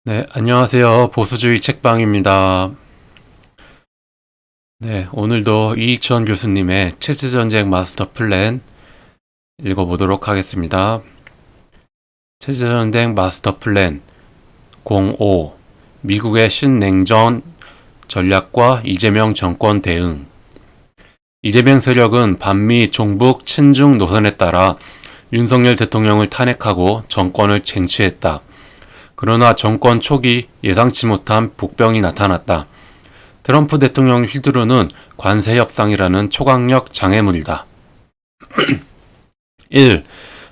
네, 안녕하세요. 보수주의 책방입니다. 네, 오늘도 이익천 교수님의 체제전쟁 마스터 플랜 읽어보도록 하겠습니다. 체제전쟁 마스터 플랜 05 미국의 신냉전 전략과 이재명 정권 대응. 이재명 세력은 반미 종북 친중 노선에 따라 윤석열 대통령을 탄핵하고 정권을 쟁취했다. 그러나 정권 초기 예상치 못한 복병이 나타났다. 트럼프 대통령 휘두르는 관세 협상이라는 초강력 장애물이다. 1.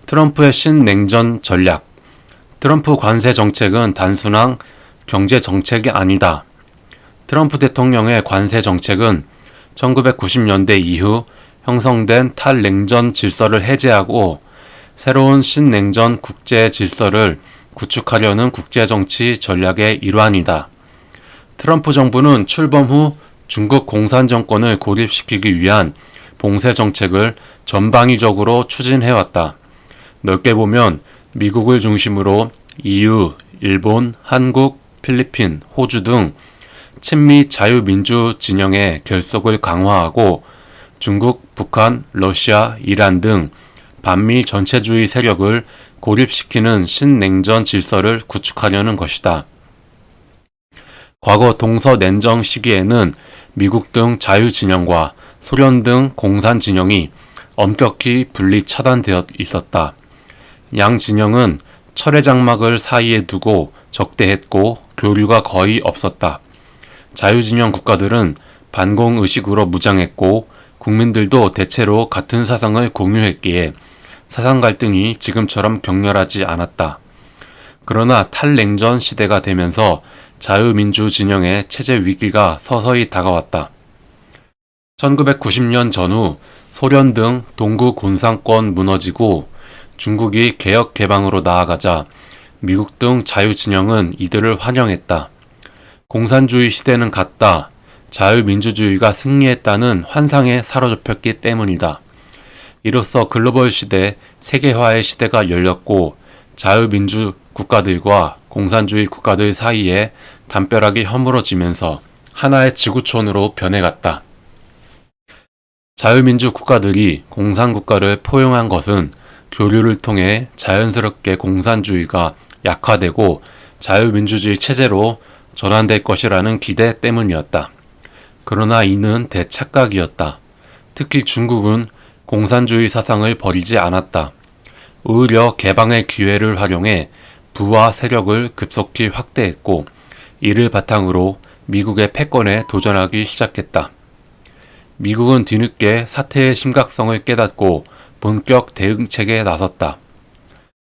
트럼프의 신냉전 전략. 트럼프 관세 정책은 단순한 경제 정책이 아니다. 트럼프 대통령의 관세 정책은 1990년대 이후 형성된 탈냉전 질서를 해제하고 새로운 신냉전 국제 질서를 구축하려는 국제정치 전략의 일환이다. 트럼프 정부는 출범 후 중국 공산 정권을 고립시키기 위한 봉쇄 정책을 전방위적으로 추진해왔다. 넓게 보면 미국을 중심으로 EU, 일본, 한국, 필리핀, 호주 등 친미 자유민주 진영의 결속을 강화하고 중국, 북한, 러시아, 이란 등 반미 전체주의 세력을 고립시키는 신냉전 질서를 구축하려는 것이다. 과거 동서냉전 시기에는 미국 등 자유진영과 소련 등 공산진영이 엄격히 분리 차단되어 있었다. 양 진영은 철의 장막을 사이에 두고 적대했고 교류가 거의 없었다. 자유진영 국가들은 반공의식으로 무장했고 국민들도 대체로 같은 사상을 공유했기에 사상 갈등이 지금처럼 격렬하지 않았다. 그러나 탈냉전 시대가 되면서 자유민주 진영의 체제 위기가 서서히 다가왔다. 1990년 전후 소련 등 동구 공산권 무너지고 중국이 개혁 개방으로 나아가자 미국 등 자유진영은 이들을 환영했다. 공산주의 시대는 갔다. 자유민주주의가 승리했다는 환상에 사로잡혔기 때문이다. 이로써 글로벌 시대, 세계화의 시대가 열렸고 자유민주 국가들과 공산주의 국가들 사이에 담벼락이 허물어지면서 하나의 지구촌으로 변해갔다. 자유민주 국가들이 공산국가를 포용한 것은 교류를 통해 자연스럽게 공산주의가 약화되고 자유민주주의 체제로 전환될 것이라는 기대 때문이었다. 그러나 이는 대착각이었다. 특히 중국은 공산주의 사상을 버리지 않았다. 오히려 개방의 기회를 활용해 부와 세력을 급속히 확대했고 이를 바탕으로 미국의 패권에 도전하기 시작했다. 미국은 뒤늦게 사태의 심각성을 깨닫고 본격 대응책에 나섰다.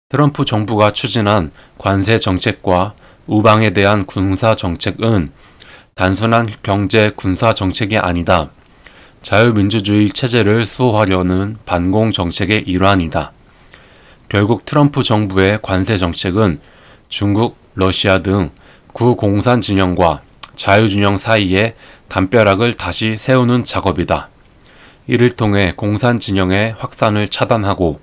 트럼프 정부가 추진한 관세 정책과 우방에 대한 군사 정책은 단순한 경제 군사 정책이 아니다. 자유민주주의 체제를 수호하려는 반공 정책의 일환이다. 결국 트럼프 정부의 관세 정책은 중국, 러시아 등 구공산 진영과 자유진영 사이에 담벼락을 다시 세우는 작업이다. 이를 통해 공산 진영의 확산을 차단하고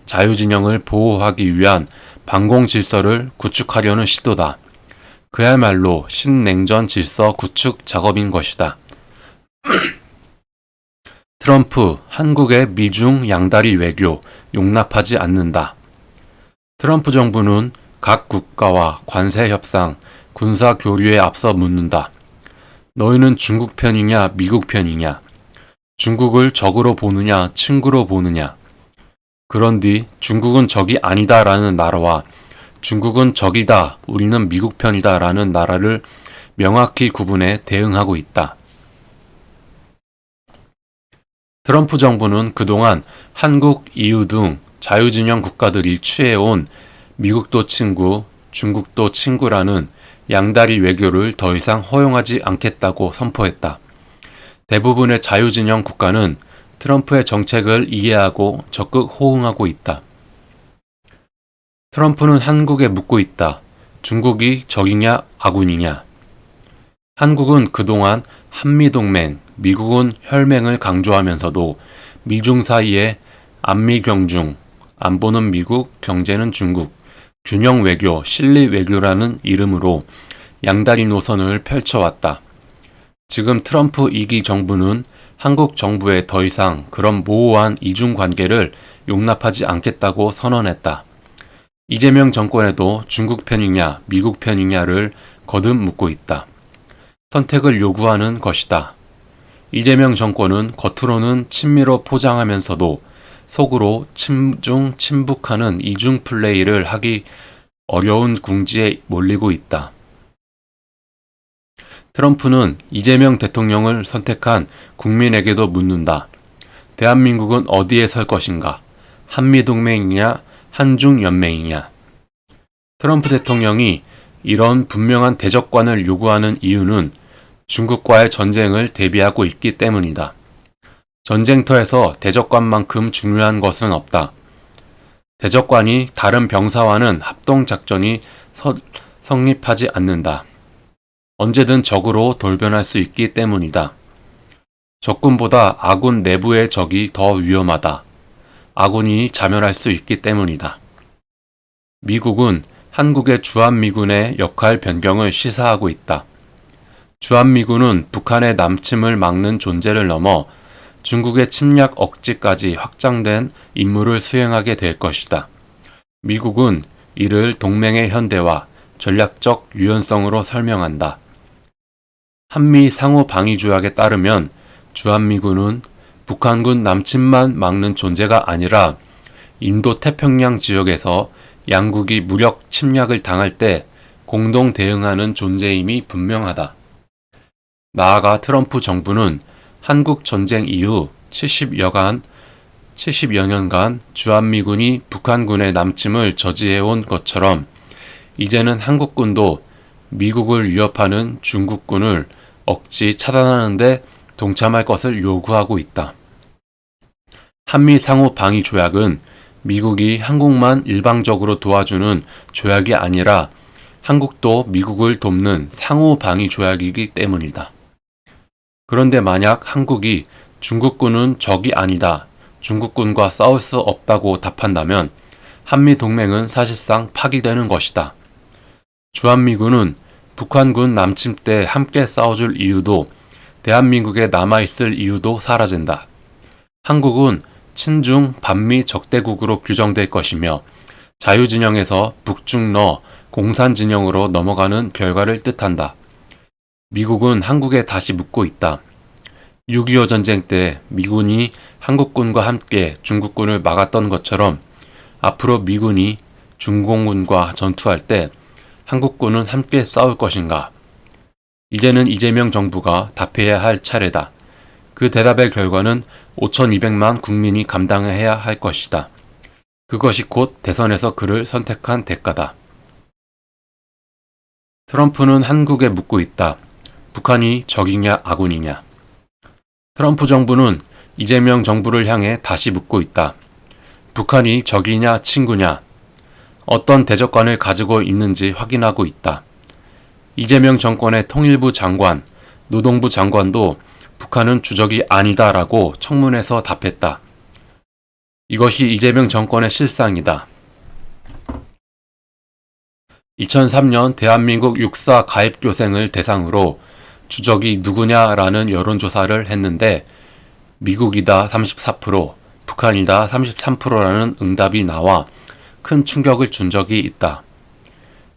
자유진영을 보호하기 위한 반공 질서를 구축하려는 시도다. 그야말로 신냉전 질서 구축 작업인 것이다. 트럼프, 한국의 미중 양다리 외교 용납하지 않는다. 트럼프 정부는 각 국가와 관세 협상, 군사 교류에 앞서 묻는다. 너희는 중국 편이냐, 미국 편이냐? 중국을 적으로 보느냐, 친구로 보느냐? 그런 뒤 중국은 적이 아니다라는 나라와 중국은 적이다, 우리는 미국 편이다라는 나라를 명확히 구분해 대응하고 있다. 트럼프 정부는 그동안 한국, EU 등 자유진영 국가들이 취해온 미국도 친구, 중국도 친구라는 양다리 외교를 더 이상 허용하지 않겠다고 선포했다. 대부분의 자유진영 국가는 트럼프의 정책을 이해하고 적극 호응하고 있다. 트럼프는 한국에 묻고 있다. 중국이 적이냐 아군이냐? 한국은 그동안 한미동맹, 미국은 혈맹을 강조하면서도 미중 사이에 안미경중, 안보는 미국, 경제는 중국, 균형 외교, 실리 외교라는 이름으로 양다리 노선을 펼쳐왔다. 지금 트럼프 2기 정부는 한국 정부에 더 이상 그런 모호한 이중 관계를 용납하지 않겠다고 선언했다. 이재명 정권에도 중국 편이냐 미국 편이냐를 거듭 묻고 있다. 선택을 요구하는 것이다. 이재명 정권은 겉으로는 친미로 포장하면서도 속으로 친중 친북하는 이중 플레이를 하기 어려운 궁지에 몰리고 있다. 트럼프는 이재명 대통령을 선택한 국민에게도 묻는다. 대한민국은 어디에 설 것인가? 한미동맹이냐? 한중연맹이냐? 트럼프 대통령이 이런 분명한 대적관을 요구하는 이유는 중국과의 전쟁을 대비하고 있기 때문이다. 전쟁터에서 대적관만큼 중요한 것은 없다. 대적관이 다른 병사와는 합동작전이 성립하지 않는다. 언제든 적으로 돌변할 수 있기 때문이다. 적군보다 아군 내부의 적이 더 위험하다. 아군이 자멸할 수 있기 때문이다. 미국은 한국의 주한미군의 역할 변경을 시사하고 있다. 주한미군은 북한의 남침을 막는 존재를 넘어 중국의 침략 억지까지 확장된 임무를 수행하게 될 것이다. 미국은 이를 동맹의 현대화, 전략적 유연성으로 설명한다. 한미 상호 방위 조약에 따르면 주한미군은 북한군 남침만 막는 존재가 아니라 인도 태평양 지역에서 양국이 무력 침략을 당할 때 공동 대응하는 존재임이 분명하다. 나아가 트럼프 정부는 한국 전쟁 이후 70여 년간 주한미군이 북한군의 남침을 저지해온 것처럼 이제는 한국군도 미국을 위협하는 중국군을 억지 차단하는 데 동참할 것을 요구하고 있다. 한미 상호 방위 조약은 미국이 한국만 일방적으로 도와주는 조약이 아니라 한국도 미국을 돕는 상호 방위 조약이기 때문이다. 그런데 만약 한국이 중국군은 적이 아니다, 중국군과 싸울 수 없다고 답한다면 한미 동맹은 사실상 파기되는 것이다. 주한미군은 북한군 남침 때 함께 싸워줄 이유도 대한민국에 남아있을 이유도 사라진다. 한국은 친중 반미 적대국으로 규정될 것이며 자유진영에서 북중러 공산진영으로 넘어가는 결과를 뜻한다. 미국은 한국에 다시 묻고 있다. 6.25 전쟁 때 미군이 한국군과 함께 중국군을 막았던 것처럼 앞으로 미군이 중공군과 전투할 때 한국군은 함께 싸울 것인가? 이제는 이재명 정부가 답해야 할 차례다. 그 대답의 결과는 5,200만 국민이 감당해야 할 것이다. 그것이 곧 대선에서 그를 선택한 대가다. 트럼프는 한국에 묻고 있다. 북한이 적이냐 아군이냐. 트럼프 정부는 이재명 정부를 향해 다시 묻고 있다. 북한이 적이냐 친구냐. 어떤 대적관을 가지고 있는지 확인하고 있다. 이재명 정권의 통일부 장관, 노동부 장관도 북한은 주적이 아니다라고 청문회에서 답했다. 이것이 이재명 정권의 실상이다. 2003년 대한민국 육사 가입교생을 대상으로 주적이 누구냐라는 여론조사를 했는데 미국이다 34%, 북한이다 33%라는 응답이 나와 큰 충격을 준 적이 있다.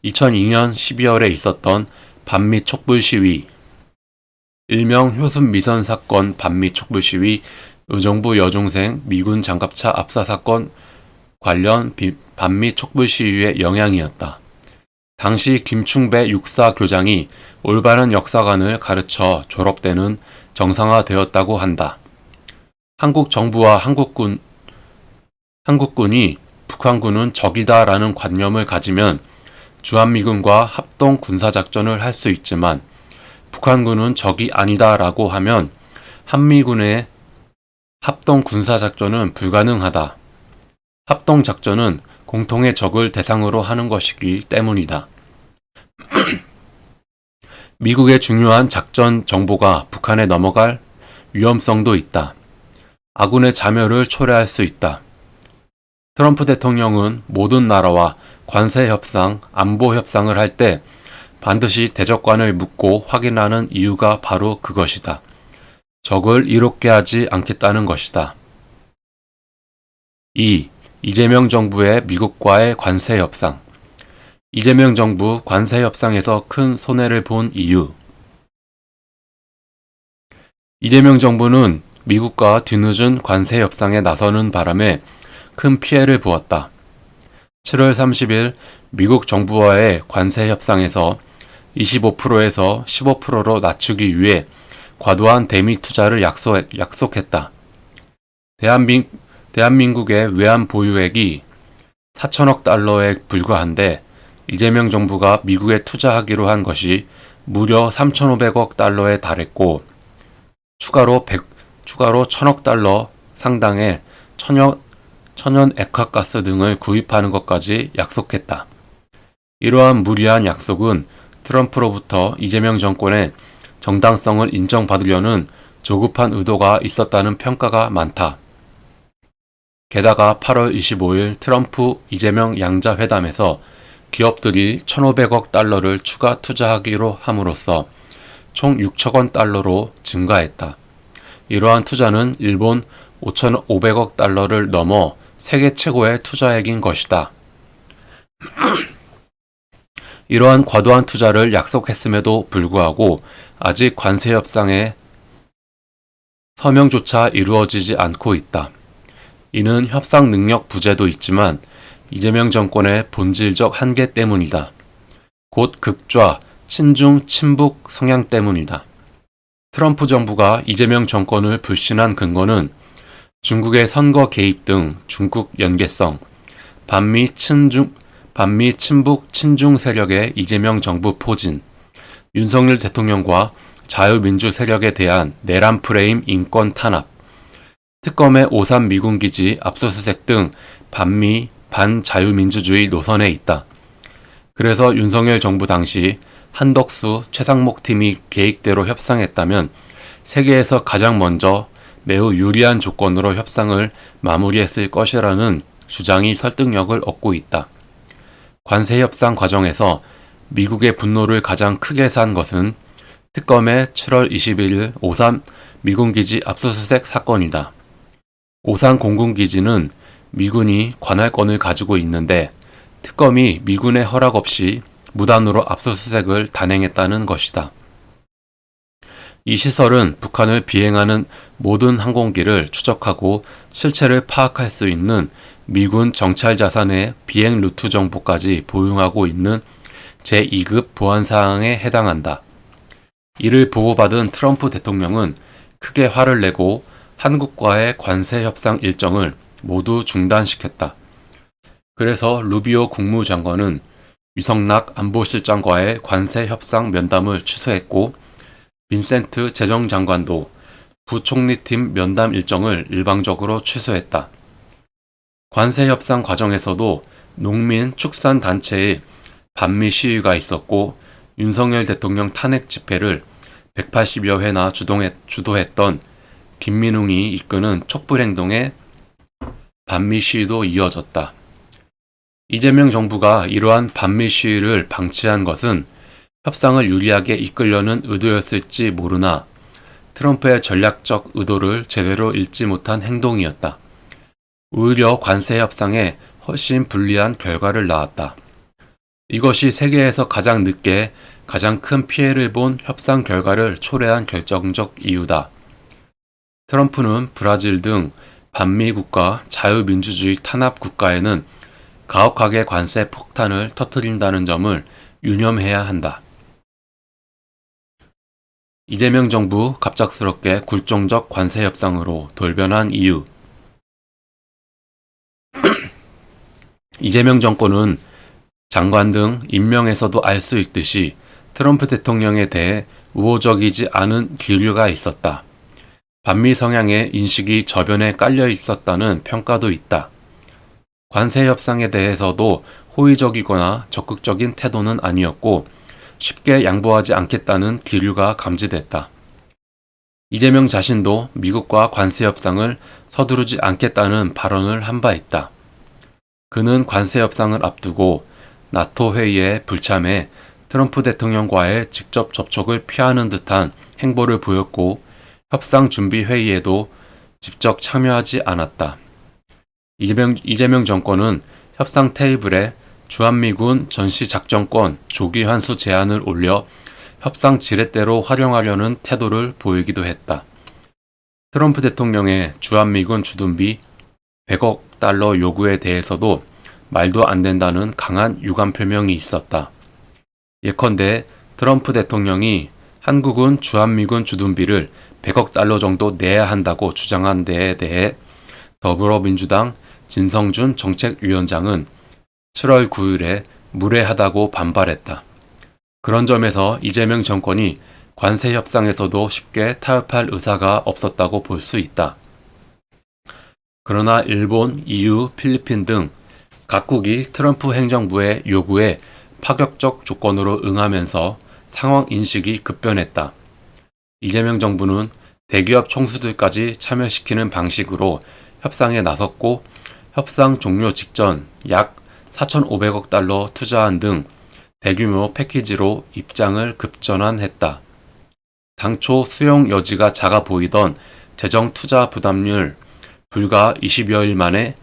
2002년 12월에 있었던 반미 촛불 시위, 일명 효순 미선 사건 반미 촛불 시위, 의정부 여중생 미군 장갑차 압사 사건 관련 반미 촛불 시위의 영향이었다. 당시 김충배 육사 교장이 올바른 역사관을 가르쳐 졸업대는 정상화되었다고 한다. 한국 정부와 한국군이 북한군은 적이다라는 관념을 가지면 주한미군과 합동 군사작전을 할 수 있지만 북한군은 적이 아니다라고 하면 한미군의 합동 군사작전은 불가능하다. 합동작전은 공통의 적을 대상으로 하는 것이기 때문이다. 미국의 중요한 작전 정보가 북한에 넘어갈 위험성도 있다. 아군의 자멸을 초래할 수 있다. 트럼프 대통령은 모든 나라와 관세 협상, 안보 협상을 할 때 반드시 대적관을 묻고 확인하는 이유가 바로 그것이다. 적을 이롭게 하지 않겠다는 것이다. 2. 이재명 정부의 미국과의 관세 협상. 이재명 정부 관세 협상에서 큰 손해를 본 이유. 이재명 정부는 미국과 뒤늦은 관세 협상에 나서는 바람에 큰 피해를 보았다. 7월 30일 미국 정부와의 관세 협상에서 25%에서 15%로 낮추기 위해 과도한 대미 투자를 약속했다. 대한민국의 외환 보유액이 4천억 달러에 불과한데 이재명 정부가 미국에 투자하기로 한 것이 무려 3,500억 달러에 달했고 추가로 1,000억 달러 상당의 천연 액화가스 등을 구입하는 것까지 약속했다. 이러한 무리한 약속은 트럼프로부터 이재명 정권의 정당성을 인정받으려는 조급한 의도가 있었다는 평가가 많다. 게다가 8월 25일 트럼프 이재명 양자 회담에서 기업들이 1,500억 달러를 추가 투자하기로 함으로써 총 6천 원 달러로 증가했다. 이러한 투자는 일본 5,500억 달러를 넘어 세계 최고의 투자액인 것이다. 이러한 과도한 투자를 약속했음에도 불구하고 아직 관세 협상의 서명조차 이루어지지 않고 있다. 이는 협상 능력 부재도 있지만 이재명 정권의 본질적 한계 때문이다. 곧 극좌, 친중, 친북 성향 때문이다. 트럼프 정부가 이재명 정권을 불신한 근거는 중국의 선거 개입 등 중국 연계성, 반미 친북 친중 세력의 이재명 정부 포진, 윤석열 대통령과 자유민주 세력에 대한 내란 프레임 인권 탄압, 특검의 오산 미군기지 압수수색 등 반미, 반자유민주주의 노선에 있다. 그래서 윤석열 정부 당시 한덕수, 최상목 팀이 계획대로 협상했다면 세계에서 가장 먼저 매우 유리한 조건으로 협상을 마무리했을 것이라는 주장이 설득력을 얻고 있다. 관세 협상 과정에서 미국의 분노를 가장 크게 산 것은 특검의 7월 21일 오산 미군기지 압수수색 사건이다. 오산 공군기지는 미군이 관할권을 가지고 있는데 특검이 미군의 허락 없이 무단으로 압수수색을 단행했다는 것이다. 이 시설은 북한을 비행하는 모든 항공기를 추적하고 실체를 파악할 수 있는 미군 정찰 자산의 비행 루트 정보까지 보유하고 있는 제2급 보안사항에 해당한다. 이를 보고받은 트럼프 대통령은 크게 화를 내고 한국과의 관세 협상 일정을 모두 중단시켰다. 그래서 루비오 국무장관은 유성락 안보실장과의 관세 협상 면담을 취소했고 빈센트 재정장관도 부총리팀 면담 일정을 일방적으로 취소했다. 관세 협상 과정에서도 농민 축산단체의 반미 시위가 있었고 윤석열 대통령 탄핵 집회를 180여 회나 주도했던 김민웅이 이끄는 촛불행동의 반미 시위도 이어졌다. 이재명 정부가 이러한 반미 시위를 방치한 것은 협상을 유리하게 이끌려는 의도였을지 모르나 트럼프의 전략적 의도를 제대로 읽지 못한 행동이었다. 오히려 관세 협상에 훨씬 불리한 결과를 낳았다. 이것이 세계에서 가장 늦게 가장 큰 피해를 본 협상 결과를 초래한 결정적 이유다. 트럼프는 브라질 등 반미 국가 자유민주주의 탄압 국가에는 가혹하게 관세 폭탄을 터뜨린다는 점을 유념해야 한다. 이재명 정부 갑작스럽게 굴종적 관세 협상으로 돌변한 이유. 이재명 정권은 장관 등 임명에서도 알 수 있듯이 트럼프 대통령에 대해 우호적이지 않은 기류가 있었다. 반미 성향의 인식이 저변에 깔려 있었다는 평가도 있다. 관세 협상에 대해서도 호의적이거나 적극적인 태도는 아니었고 쉽게 양보하지 않겠다는 기류가 감지됐다. 이재명 자신도 미국과 관세 협상을 서두르지 않겠다는 발언을 한 바 있다. 그는 관세 협상을 앞두고 나토 회의에 불참해 트럼프 대통령과의 직접 접촉을 피하는 듯한 행보를 보였고 협상 준비 회의에도 직접 참여하지 않았다. 이재명 정권은 협상 테이블에 주한미군 전시작전권 조기 환수 제안을 올려 협상 지렛대로 활용하려는 태도를 보이기도 했다. 트럼프 대통령의 주한미군 주둔비 100억 달러 요구에 대해서도 말도 안 된다는 강한 유감 표명이 있었다. 예컨대 트럼프 대통령이 한국은 주한미군 주둔비를 100억 달러 정도 내야 한다고 주장한 데에 대해 더불어민주당 진성준 정책위원장은 7월 9일에 무례하다고 반발했다. 그런 점에서 이재명 정권이 관세 협상에서도 쉽게 타협할 의사가 없었다고 볼 수 있다. 그러나 일본, EU, 필리핀 등 각국이 트럼프 행정부의 요구에 파격적 조건으로 응하면서 상황 인식이 급변했다. 이재명 정부는 대기업 총수들까지 참여시키는 방식으로 협상에 나섰고 협상 종료 직전 약 4,500억 달러 투자한 등 대규모 패키지로 입장을 급전환했다. 당초 수용 여지가 작아 보이던 재정 투자 부담률 불과 20여일 만에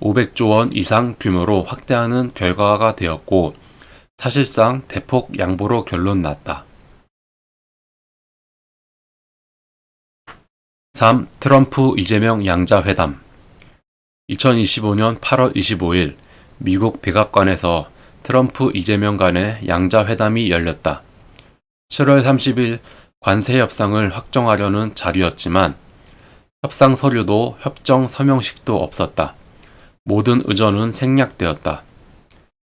500조 원 이상 규모로 확대하는 결과가 되었고 사실상 대폭 양보로 결론 났다. 3. 트럼프 이재명 양자회담 2025년 8월 25일 미국 백악관에서 트럼프 이재명 간의 양자회담이 열렸다. 7월 30일 관세 협상을 확정하려는 자리였지만 협상 서류도 협정 서명식도 없었다. 모든 의전은 생략되었다.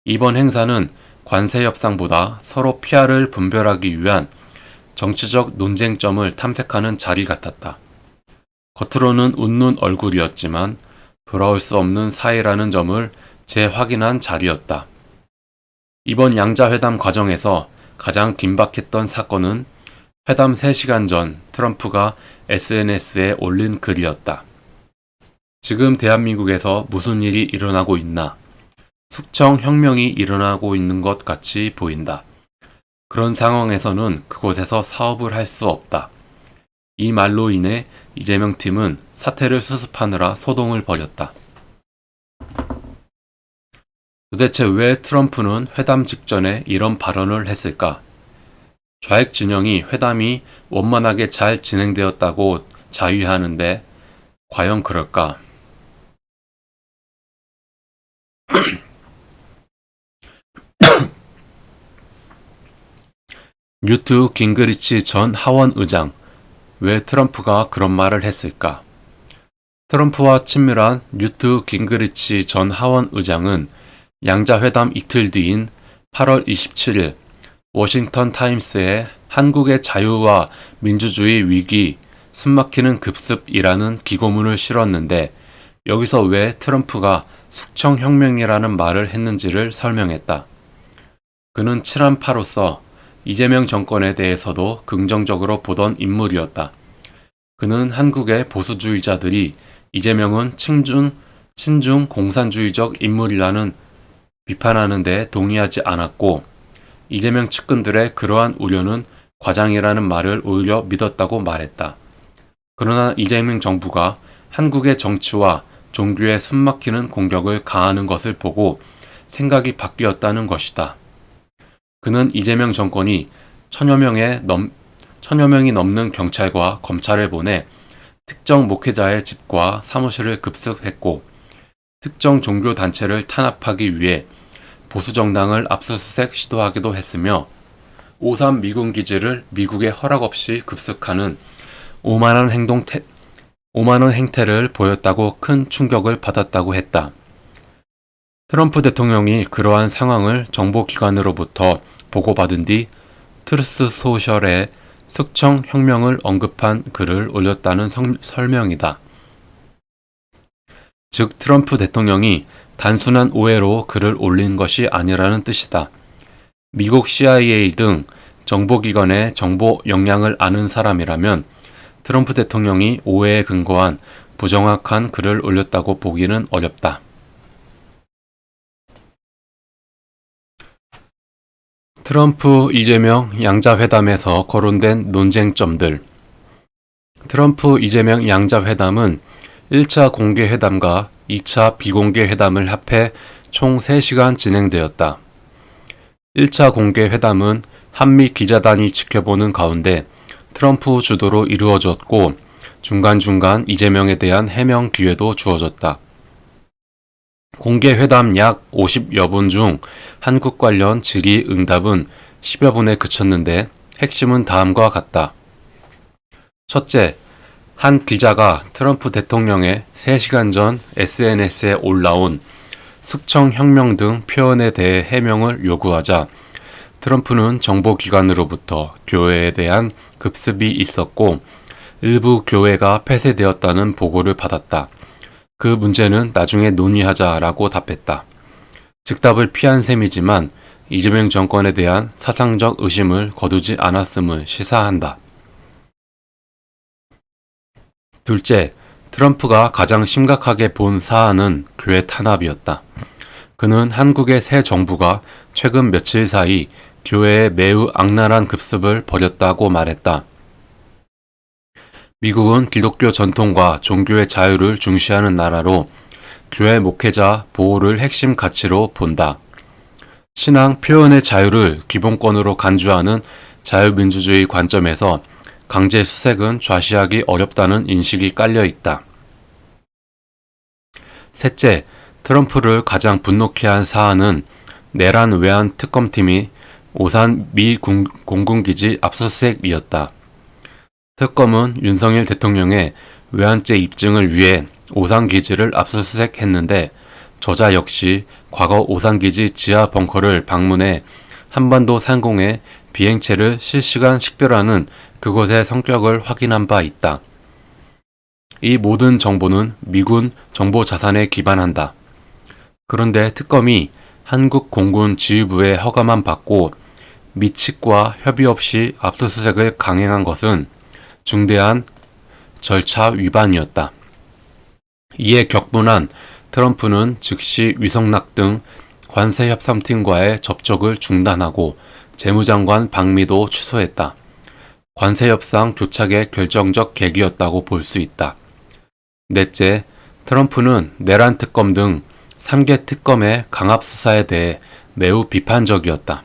이번 행사는 관세 협상보다 서로 피해를 분별하기 위한 정치적 논쟁점을 탐색하는 자리 같았다. 겉으로는 웃는 얼굴이었지만 돌아올 수 없는 사이라는 점을 재확인한 자리였다. 이번 양자회담 과정에서 가장 긴박했던 사건은 회담 3시간 전 트럼프가 SNS에 올린 글이었다. 지금 대한민국에서 무슨 일이 일어나고 있나? 숙청 혁명이 일어나고 있는 것 같이 보인다. 그런 상황에서는 그곳에서 사업을 할 수 없다. 이 말로 인해 이재명 팀은 사태를 수습하느라 소동을 벌였다. 도대체 왜 트럼프는 회담 직전에 이런 발언을 했을까? 좌익 진영이 회담이 원만하게 잘 진행되었다고 자위하는데 과연 그럴까? 뉴트 깅그리치 전 하원 의장, 왜 트럼프가 그런 말을 했을까? 트럼프와 친밀한 뉴트 깅그리치 전 하원 의장은 양자회담 이틀 뒤인 8월 27일 워싱턴 타임스에 한국의 자유와 민주주의 위기, 숨막히는 급습이라는 기고문을 실었는데 여기서 왜 트럼프가 숙청혁명이라는 말을 했는지를 설명했다. 그는 칠한파로서 이재명 정권에 대해서도 긍정적으로 보던 인물이었다. 그는 한국의 보수주의자들이 이재명은 친중 공산주의적 인물이라는 비판하는 데 동의하지 않았고 이재명 측근들의 그러한 우려는 과장이라는 말을 오히려 믿었다고 말했다. 그러나 이재명 정부가 한국의 정치와 종교에 숨막히는 공격을 가하는 것을 보고 생각이 바뀌었다는 것이다. 그는 이재명 정권이 천여 명이 넘는 경찰과 검찰을 보내 특정 목회자의 집과 사무실을 급습했고 특정 종교단체를 탄압하기 위해 보수정당을 압수수색 시도하기도 했으며 5.3 미군 기지를 미국의 허락 없이 급습하는 오만한 행태를 보였다고 큰 충격을 받았다고 했다. 트럼프 대통령이 그러한 상황을 정보기관으로부터 보고받은 뒤 트루스 소셜에 숙청 혁명을 언급한 글을 올렸다는 설명이다. 즉 트럼프 대통령이 단순한 오해로 글을 올린 것이 아니라는 뜻이다. 미국 CIA 등 정보기관의 정보 역량을 아는 사람이라면 트럼프 대통령이 오해에 근거한 부정확한 글을 올렸다고 보기는 어렵다. 트럼프 이재명 양자회담에서 거론된 논쟁점들. 트럼프 이재명 양자회담은 1차 공개회담과 2차 비공개회담을 합해 총 3시간 진행되었다. 1차 공개회담은 한미 기자단이 지켜보는 가운데 트럼프 주도로 이루어졌고 중간중간 이재명에 대한 해명 기회도 주어졌다. 공개회담 약 50여 분 중 한국 관련 질의응답은 10여 분에 그쳤는데 핵심은 다음과 같다. 첫째, 한 기자가 트럼프 대통령의 3시간 전 SNS에 올라온 숙청혁명 등 표현에 대해 해명을 요구하자 트럼프는 정보기관으로부터 교회에 대한 급습이 있었고 일부 교회가 폐쇄되었다는 보고를 받았다. 그 문제는 나중에 논의하자라고 답했다. 즉답을 피한 셈이지만 이재명 정권에 대한 사상적 의심을 거두지 않았음을 시사한다. 둘째, 트럼프가 가장 심각하게 본 사안은 교회 탄압이었다. 그는 한국의 새 정부가 최근 며칠 사이 교회에 매우 악랄한 급습을 벌였다고 말했다. 미국은 기독교 전통과 종교의 자유를 중시하는 나라로 교회 목회자 보호를 핵심 가치로 본다. 신앙 표현의 자유를 기본권으로 간주하는 자유민주주의 관점에서 강제 수색은 좌시하기 어렵다는 인식이 깔려 있다. 셋째, 트럼프를 가장 분노케 한 사안은 내란 외환 특검팀이 오산 미 공군기지 압수수색이었다. 특검은 윤석열 대통령의 외환죄 입증을 위해 오산기지를 압수수색했는데 저자 역시 과거 오산기지 지하 벙커를 방문해 한반도 상공의 비행체를 실시간 식별하는 그곳의 성격을 확인한 바 있다. 이 모든 정보는 미군 정보 자산에 기반한다. 그런데 특검이 한국 공군 지휘부의 허가만 받고 미 측과 협의 없이 압수수색을 강행한 것은 중대한 절차 위반이었다. 이에 격분한 트럼프는 즉시 위성락 등 관세협상팀과의 접촉을 중단하고 재무장관 방미도 취소했다. 관세협상 교착의 결정적 계기였다고 볼 수 있다. 넷째, 트럼프는 내란 특검 등 3개 특검의 강압 수사에 대해 매우 비판적이었다.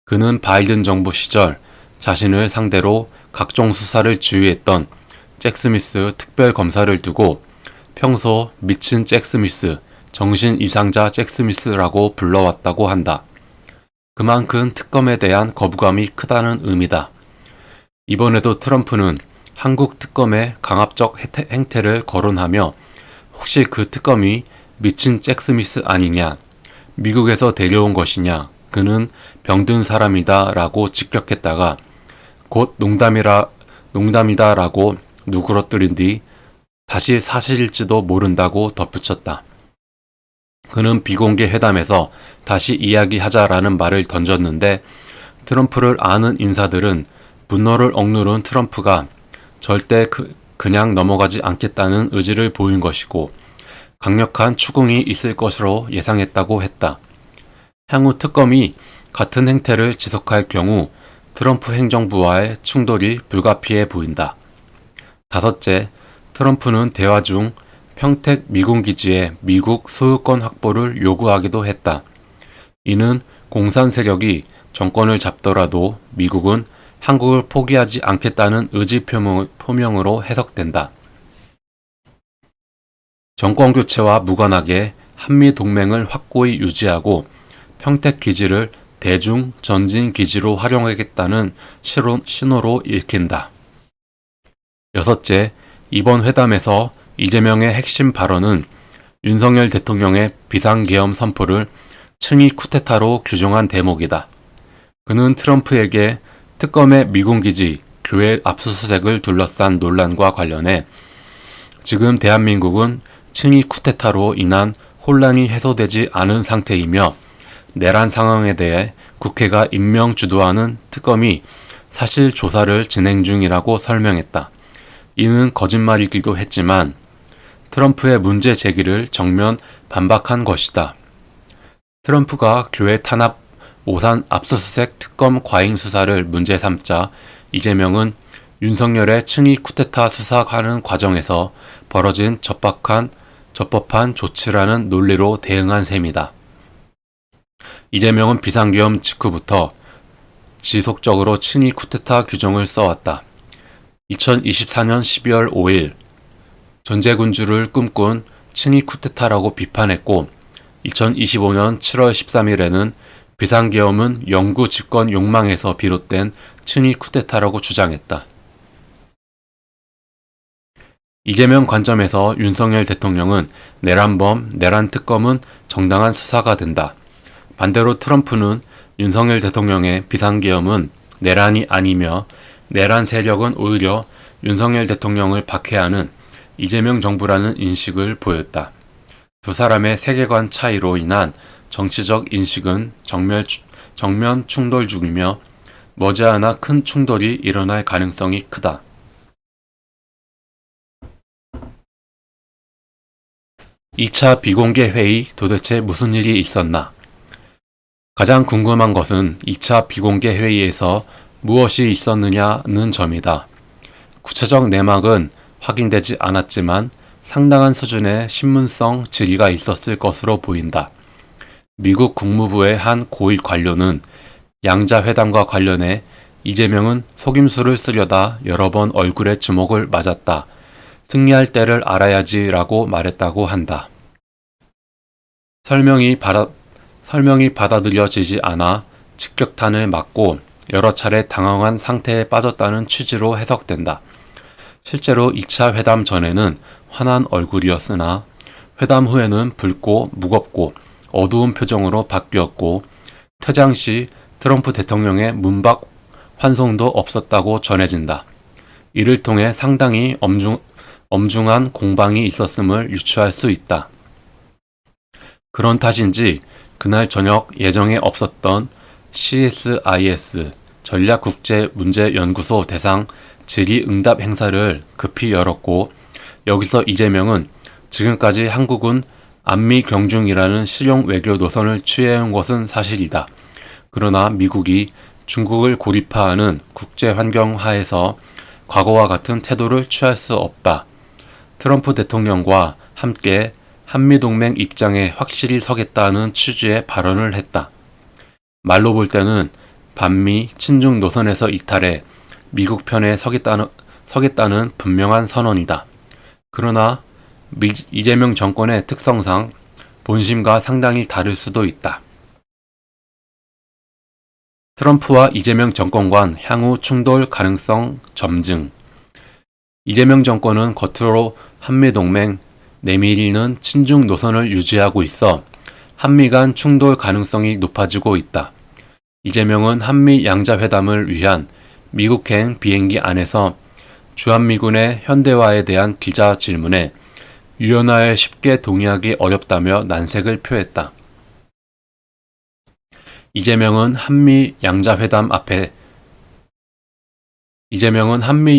그는 바이든 정부 시절 자신을 상대로 각종 수사를 지휘했던 잭 스미스 특별검사를 두고 평소 미친 잭 스미스, 정신 이상자 잭 스미스라고 불러왔다고 한다. 그만큼 특검에 대한 거부감이 크다는 의미다. 이번에도 트럼프는 한국 특검의 강압적 행태를 거론하며 혹시 그 특검이 미친 잭 스미스 아니냐, 미국에서 데려온 것이냐, 그는 병든 사람이다 라고 직격했다가 곧 농담이다 라고 누그러뜨린 뒤 다시 사실일지도 모른다고 덧붙였다. 그는 비공개 회담에서 다시 이야기하자라는 말을 던졌는데 트럼프를 아는 인사들은 분노를 억누른 트럼프가 절대 그냥 넘어가지 않겠다는 의지를 보인 것이고 강력한 추궁이 있을 것으로 예상했다고 했다. 향후 특검이 같은 행태를 지속할 경우 트럼프 행정부와의 충돌이 불가피해 보인다. 다섯째, 트럼프는 대화 중 평택 미군기지의 미국 소유권 확보를 요구하기도 했다. 이는 공산 세력이 정권을 잡더라도 미국은 한국을 포기하지 않겠다는 의지 표명으로 해석된다. 정권 교체와 무관하게 한미 동맹을 확고히 유지하고 평택 기지를 대중 전진 기지로 활용하겠다는 신호로 읽힌다. 여섯째, 이번 회담에서 이재명의 핵심 발언은 윤석열 대통령의 비상계엄 선포를 층위 쿠데타로 규정한 대목이다. 그는 트럼프에게 특검의 미군기지, 교회 압수수색을 둘러싼 논란과 관련해 지금 대한민국은 층위 쿠데타로 인한 혼란이 해소되지 않은 상태이며 내란 상황에 대해 국회가 임명 주도하는 특검이 사실 조사를 진행 중이라고 설명했다. 이는 거짓말이기도 했지만 트럼프의 문제 제기를 정면 반박한 것이다. 트럼프가 교회 탄압 오산 압수수색 특검 과잉 수사를 문제 삼자 이재명은 윤석열의 층위 쿠데타 수사하는 과정에서 벌어진 적법한 조치라는 논리로 대응한 셈이다. 이재명은 비상계엄 직후부터 지속적으로 층위 쿠데타 규정을 써왔다. 2024년 12월 5일 전제군주를 꿈꾼 층위 쿠데타라고 비판했고 2025년 7월 13일에는 비상계엄은 영구 집권 욕망에서 비롯된 층위 쿠데타라고 주장했다. 이재명 관점에서 윤석열 대통령은 내란범, 내란특검은 정당한 수사가 된다. 반대로 트럼프는 윤석열 대통령의 비상계엄은 내란이 아니며 내란 세력은 오히려 윤석열 대통령을 박해하는 이재명 정부라는 인식을 보였다. 두 사람의 세계관 차이로 인한 정치적 인식은 정면 충돌 중이며 머지않아 큰 충돌이 일어날 가능성이 크다. 2차 비공개 회의 도대체 무슨 일이 있었나? 가장 궁금한 것은 2차 비공개 회의에서 무엇이 있었느냐는 점이다. 구체적 내막은 확인되지 않았지만 상당한 수준의 신문성 질의가 있었을 것으로 보인다. 미국 국무부의 한 고위 관료는 양자회담과 관련해 이재명은 속임수를 쓰려다 여러 번 얼굴에 주먹을 맞았다. 승리할 때를 알아야지라고 말했다고 한다. 설명이 받아들여지지 않아 직격탄을 맞고 여러 차례 당황한 상태에 빠졌다는 취지로 해석된다. 실제로 2차 회담 전에는 환한 얼굴이었으나 회담 후에는 붉고 무겁고 어두운 표정으로 바뀌었고 퇴장 시 트럼프 대통령의 문박 환송도 없었다고 전해진다. 이를 통해 상당히 엄중한 공방이 있었음을 유추할 수 있다. 그런 탓인지 그날 저녁 예정에 없었던 CSIS 전략국제문제연구소 대상 질의응답 행사를 급히 열었고 여기서 이재명은 지금까지 한국은 안미 경중이라는 실용 외교 노선을 취해온 것은 사실이다. 그러나 미국이 중국을 고립화하는 국제 환경 하에서 과거와 같은 태도를 취할 수 없다. 트럼프 대통령과 함께 한미동맹 입장에 확실히 서겠다는 취지의 발언을 했다. 말로 볼 때는 반미 친중 노선에서 이탈해 미국 편에 서겠다는 분명한 선언이다. 그러나 이재명 정권의 특성상 본심과 상당히 다를 수도 있다. 트럼프와 이재명 정권 간 향후 충돌 가능성 점증. 이재명 정권은 겉으로 한미동맹 내밀는 친중 노선을 유지하고 있어 한미 간 충돌 가능성이 높아지고 있다. 이재명은 한미 양자회담을 위한 미국행 비행기 안에서 주한미군의 현대화에 대한 기자 질문에 유엔화에 쉽게 동의하기 어렵다며 난색을 표했다. 이재명은 한미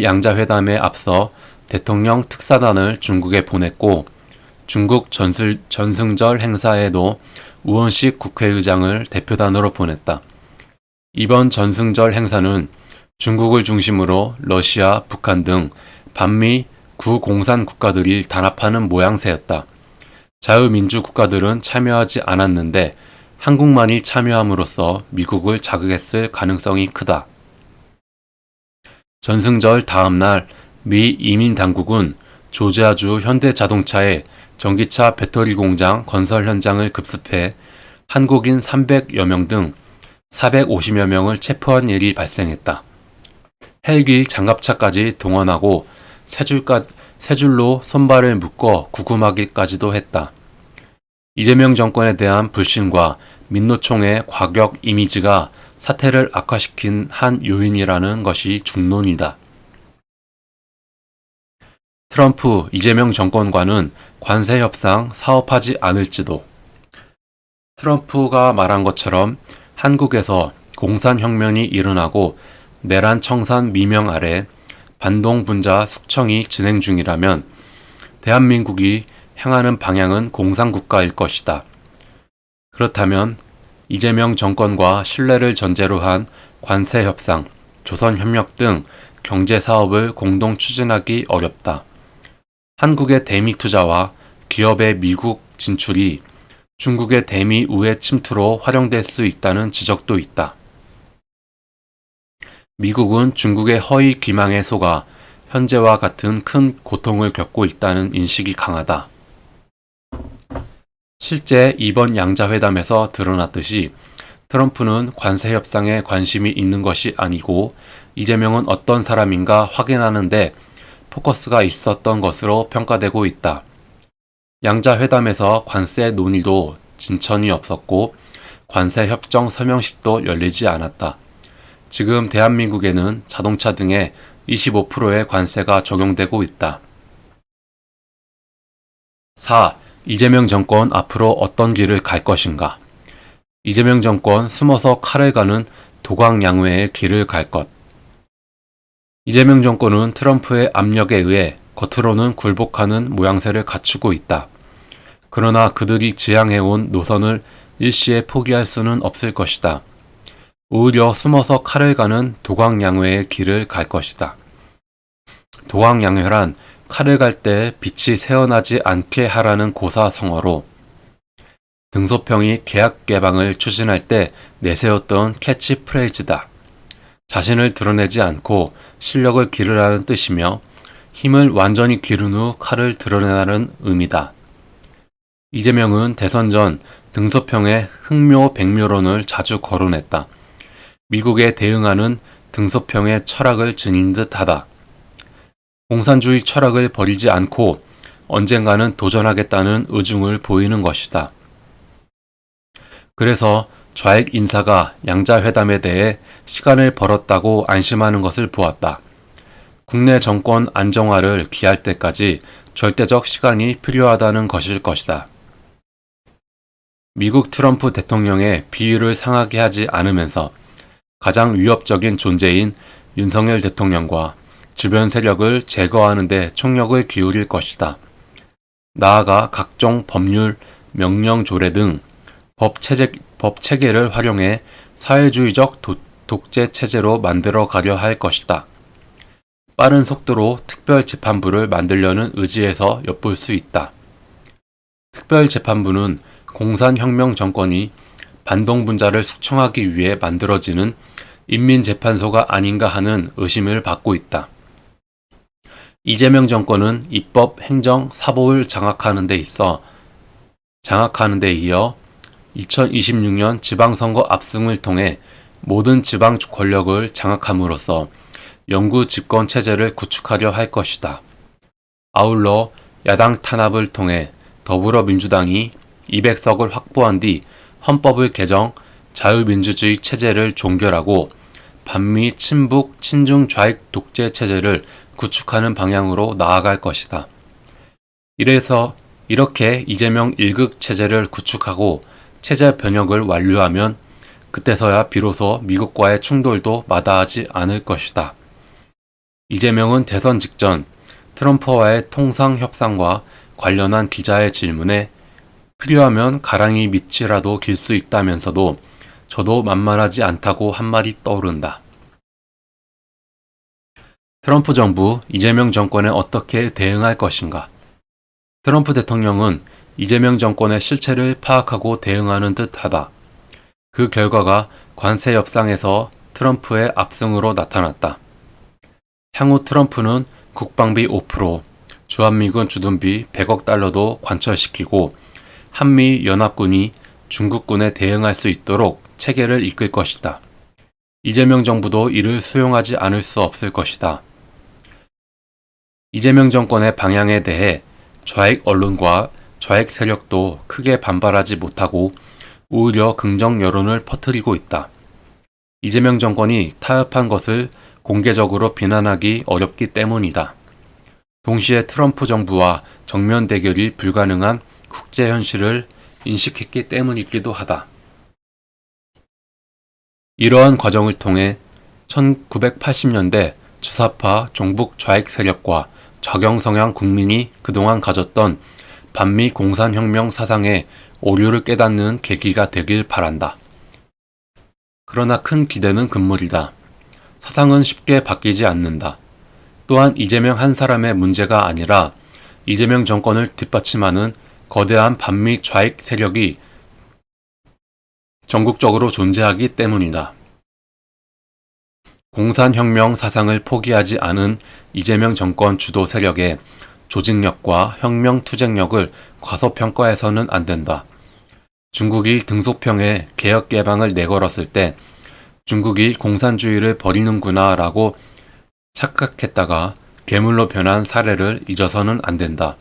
양자회담에 앞서 대통령 특사단을 중국에 보냈고 중국 전승절 행사에도 우원식 국회의장을 대표단으로 보냈다. 이번 전승절 행사는 중국을 중심으로 러시아, 북한 등 반미 구공산 국가들이 단합하는 모양새였다. 자유민주 국가들은 참여하지 않았는데 한국만이 참여함으로써 미국을 자극했을 가능성이 크다. 전승절 다음 날 미 이민당국은 조지아주 현대자동차의 전기차 배터리 공장 건설 현장을 급습해 한국인 300여 명 등 450여 명을 체포한 일이 발생했다. 헬기 장갑차까지 동원하고 세 줄로 손발을 묶어 구금하기까지도 했다. 이재명 정권에 대한 불신과 민노총의 과격 이미지가 사태를 악화시킨 한 요인이라는 것이 중론이다. 트럼프, 이재명 정권과는 관세 협상 사업하지 않을지도. 트럼프가 말한 것처럼 한국에서 공산혁명이 일어나고 내란 청산 미명 아래 반동분자 숙청이 진행 중이라면 대한민국이 향하는 방향은 공산국가일 것이다. 그렇다면 이재명 정권과 신뢰를 전제로 한 관세 협상, 조선 협력 등 경제 사업을 공동 추진하기 어렵다. 한국의 대미 투자와 기업의 미국 진출이 중국의 대미 우회 침투로 활용될 수 있다는 지적도 있다. 미국은 중국의 허위 기망에 속아 현재와 같은 큰 고통을 겪고 있다는 인식이 강하다. 실제 이번 양자회담에서 드러났듯이 트럼프는 관세 협상에 관심이 있는 것이 아니고 이재명은 어떤 사람인가 확인하는 데 포커스가 있었던 것으로 평가되고 있다. 양자회담에서 관세 논의도 진전이 없었고 관세 협정 서명식도 열리지 않았다. 지금 대한민국에는 자동차 등에 25%의 관세가 적용되고 있다. 4. 이재명 정권 앞으로 어떤 길을 갈 것인가? 이재명 정권 숨어서 칼을 가는 도광양회의 길을 갈 것. 이재명 정권은 트럼프의 압력에 의해 겉으로는 굴복하는 모양새를 갖추고 있다. 그러나 그들이 지향해온 노선을 일시에 포기할 수는 없을 것이다. 오히려 숨어서 칼을 가는 도광양회의 길을 갈 것이다. 도광양회란 칼을 갈 때 빛이 새어나지 않게 하라는 고사성어로 등소평이 계약 개방을 추진할 때 내세웠던 캐치프레이즈다. 자신을 드러내지 않고 실력을 기르라는 뜻이며 힘을 완전히 기른 후 칼을 드러내라는 의미다. 이재명은 대선 전 등소평의 흥묘 백묘론을 자주 거론했다. 미국에 대응하는 등소평의 철학을 지닌 듯하다. 공산주의 철학을 버리지 않고 언젠가는 도전하겠다는 의중을 보이는 것이다. 그래서 좌익 인사가 양자회담에 대해 시간을 벌었다고 안심하는 것을 보았다. 국내 정권 안정화를 기할 때까지 절대적 시간이 필요하다는 것일 것이다. 미국 트럼프 대통령의 비위를 상하게 하지 않으면서 가장 위협적인 존재인 윤석열 대통령과 주변 세력을 제거하는 데 총력을 기울일 것이다. 나아가 각종 법률, 명령 조례 등 법 체계를 활용해 사회주의적 독재 체제로 만들어 가려 할 것이다. 빠른 속도로 특별재판부를 만들려는 의지에서 엿볼 수 있다. 특별재판부는 공산혁명 정권이 반동분자를 숙청하기 위해 만들어지는 인민재판소가 아닌가 하는 의심을 받고 있다. 이재명 정권은 입법, 행정, 사법을 장악하는 데 이어 2026년 지방선거 압승을 통해 모든 지방 권력을 장악함으로써 영구 집권 체제를 구축하려 할 것이다. 아울러 야당 탄압을 통해 더불어민주당이 200석을 확보한 뒤 헌법을 개정, 자유민주주의 체제를 종결하고 반미 친북 친중 좌익 독재 체제를 구축하는 방향으로 나아갈 것이다. 이렇게 이재명 1극 체제를 구축하고 체제 변혁을 완료하면 그때서야 비로소 미국과의 충돌도 마다하지 않을 것이다. 이재명은 대선 직전 트럼프와의 통상 협상과 관련한 기자의 질문에 필요하면 가랑이 밑이라도 길 수 있다면서도 저도 만만하지 않다고 한 말이 떠오른다. 트럼프 정부, 이재명 정권에 어떻게 대응할 것인가? 트럼프 대통령은 이재명 정권의 실체를 파악하고 대응하는 듯하다. 그 결과가 관세 협상에서 트럼프의 압승으로 나타났다. 향후 트럼프는 국방비 5%, 주한미군 주둔비 100억 달러도 관철시키고 한미 연합군이 중국군에 대응할 수 있도록 체계를 이끌 것이다. 이재명 정부도 이를 수용하지 않을 수 없을 것이다. 이재명 정권의 방향에 대해 좌익 언론과 좌익 세력도 크게 반발하지 못하고 오히려 긍정 여론을 퍼뜨리고 있다. 이재명 정권이 타협한 것을 공개적으로 비난하기 어렵기 때문이다. 동시에 트럼프 정부와 정면 대결이 불가능한 국제 현실을 인식했기 때문이기도 하다. 이러한 과정을 통해 1980년대 주사파 종북 좌익 세력과 적용 성향 국민이 그동안 가졌던 반미 공산혁명 사상의 오류를 깨닫는 계기가 되길 바란다. 그러나 큰 기대는 금물이다. 사상은 쉽게 바뀌지 않는다. 또한 이재명 한 사람의 문제가 아니라 이재명 정권을 뒷받침하는 거대한 반미 좌익 세력이 전국적으로 존재하기 때문이다. 공산혁명 사상을 포기하지 않은 이재명 정권 주도 세력의 조직력과 혁명 투쟁력을 과소평가해서는 안 된다. 중국이 등소평에 개혁 개방을 내걸었을 때 중국이 공산주의를 버리는구나 라고 착각했다가 괴물로 변한 사례를 잊어서는 안 된다.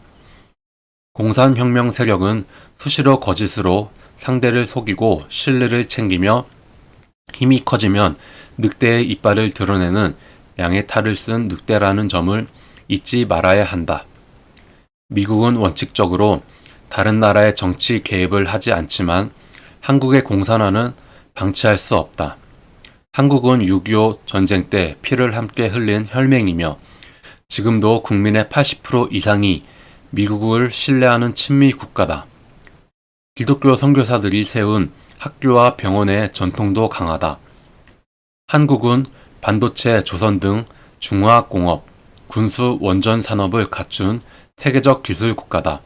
공산혁명 세력은 수시로 거짓으로 상대를 속이고 신뢰를 챙기며 힘이 커지면 늑대의 이빨을 드러내는 양의 탈을 쓴 늑대라는 점을 잊지 말아야 한다. 미국은 원칙적으로 다른 나라의 정치 개입을 하지 않지만 한국의 공산화는 방치할 수 없다. 한국은 6.25 전쟁 때 피를 함께 흘린 혈맹이며 지금도 국민의 80% 이상이 미국을 신뢰하는 친미 국가다. 기독교 선교사들이 세운 학교와 병원의 전통도 강하다. 한국은 반도체, 조선 등 중화공업, 군수 원전 산업을 갖춘 세계적 기술 국가다.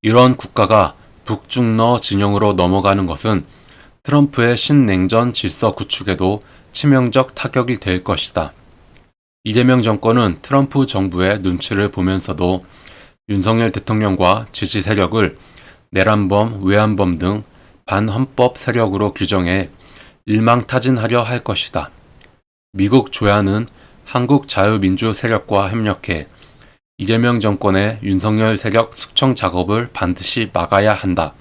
이런 국가가 북중러 진영으로 넘어가는 것은 트럼프의 신냉전 질서 구축에도 치명적 타격이 될 것이다. 이재명 정권은 트럼프 정부의 눈치를 보면서도 윤석열 대통령과 지지 세력을 내란범, 외환범 등 반헌법 세력으로 규정해 일망타진하려 할 것이다. 미국 조야는 한국 자유민주 세력과 협력해 이재명 정권의 윤석열 세력 숙청 작업을 반드시 막아야 한다.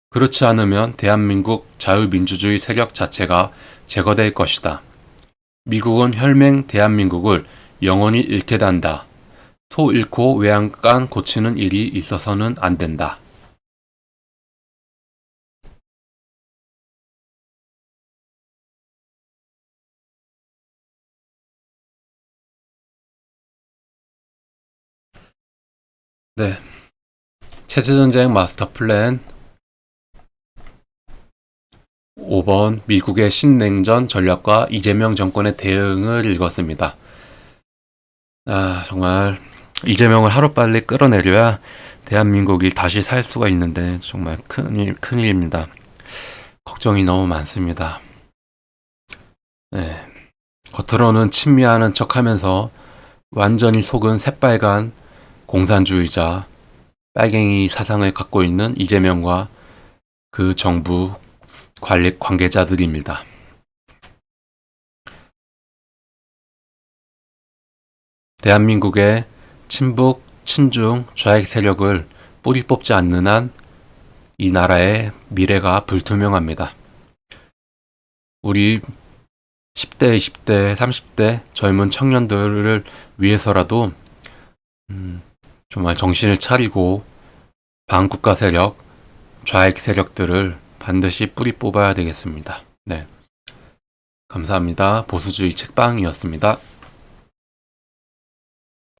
그렇지 않으면 대한민국 자유민주주의 세력 자체가 제거될 것이다. 미국은 혈맹 대한민국을 영원히 잃게 된다. 소 잃고 외양간 고치는 일이 있어서는 안 된다. 네. 체제전쟁 마스터 플랜 5번 미국의 신냉전 전략과 이재명 정권의 대응을 읽었습니다. 정말 이재명을 하루빨리 끌어내려야 대한민국이 다시 살 수가 있는데 정말 큰일입니다. 걱정이 너무 많습니다. 네. 겉으로는 친미하는 척하면서 완전히 속은 새빨간 공산주의자, 빨갱이 사상을 갖고 있는 이재명과 그 정부 관리 관계자들입니다. 대한민국의 친북, 친중, 좌익 세력을 뿌리 뽑지 않는 한 이 나라의 미래가 불투명합니다. 우리 10대, 20대, 30대 젊은 청년들을 위해서라도 정말 정신을 차리고 반국가 세력, 좌익 세력들을 반드시 뿌리 뽑아야 되겠습니다. 네. 감사합니다. 보수주의 책방이었습니다.